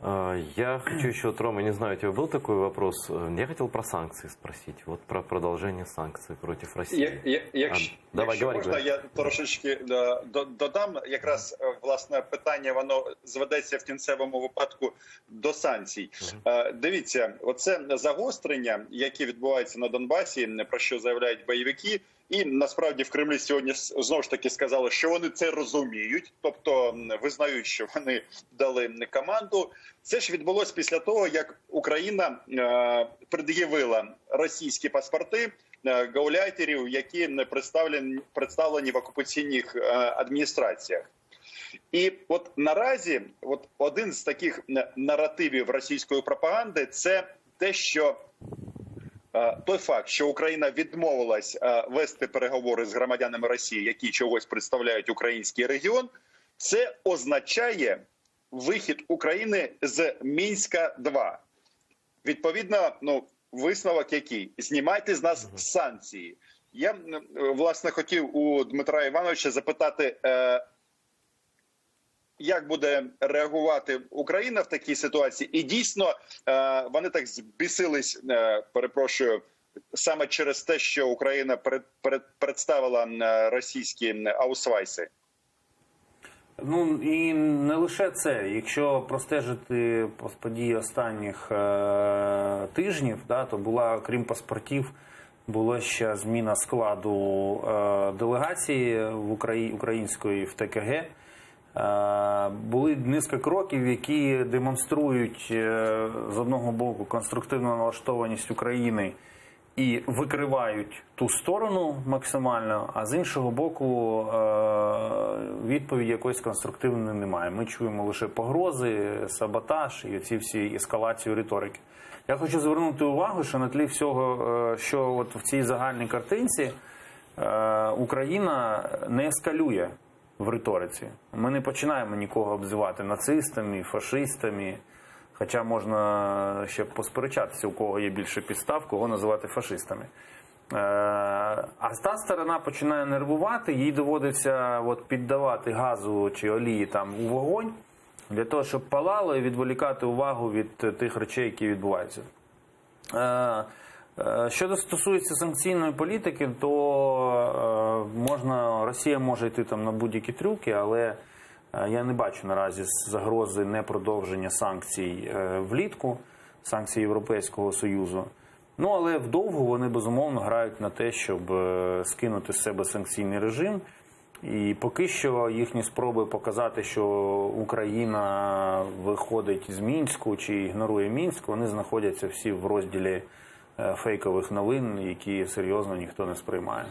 Я хочу еще, вот, Рома, не знаю, у тебя был такой вопрос? Я хотел про санкции спросить, вот про продолжение санкций против России. Давай, говори, можна, говори. я трошечки додам. Якраз, власне, питання, воно зведеться в кінцевому випадку до санкцій. Дивіться, оце загострення, яке відбувається на Донбасі, про що заявляють бойовики, і насправді в Кремлі сьогодні знову ж таки сказали, що вони це розуміють, тобто визнають, що вони дали команду. Це ж відбулося після того, як Україна пред'явила російські паспорти гауляйтерів, які представлені в окупаційних адміністраціях. І от наразі один з таких наративів російської пропаганди – це те, що той факт, що Україна відмовилась вести переговори з громадянами Росії, які чогось представляють український регіон, це означає вихід України з Мінська-2. Відповідно, висновок який? Знімайте з нас санкції. Я, власне, хотів у Дмитра Івановича запитати, як буде реагувати Україна в такій ситуації? І дійсно, вони так збісились, перепрошую, саме через те, що Україна представила російські аусвайси. Ну і не лише це. Якщо простежити події останніх тижнів, то була, крім паспортів, була ще зміна складу делегації української в ТКГ. Були низка кроків, які демонструють з одного боку конструктивну налаштованість України і викривають ту сторону максимально, а з іншого боку відповіді якоїсь конструктивної немає. Ми чуємо лише погрози, саботаж і ці всі ескалацію риторики. Я хочу звернути увагу, що на тлі всього, що от в цій загальній картинці Україна не ескалює в риториці. Ми не починаємо нікого обзивати нацистами, фашистами, хоча можна ще посперечатися, у кого є більше підстав, кого називати фашистами. А та сторона починає нервувати, їй доводиться піддавати газу чи олії у вогонь, для того, щоб палало і відволікати увагу від тих речей, які відбуваються. Що стосується санкційної політики, то Росія може йти на будь-які трюки, але я не бачу наразі загрози непродовження санкцій влітку, санкцій Європейського Союзу. Але вдовго вони, безумовно, грають на те, щоб скинути з себе санкційний режим. І поки що їхні спроби показати, що Україна виходить з Мінську чи ігнорує Мінськ, вони знаходяться всі в розділі фейкових новин, які серйозно ніхто не сприймає.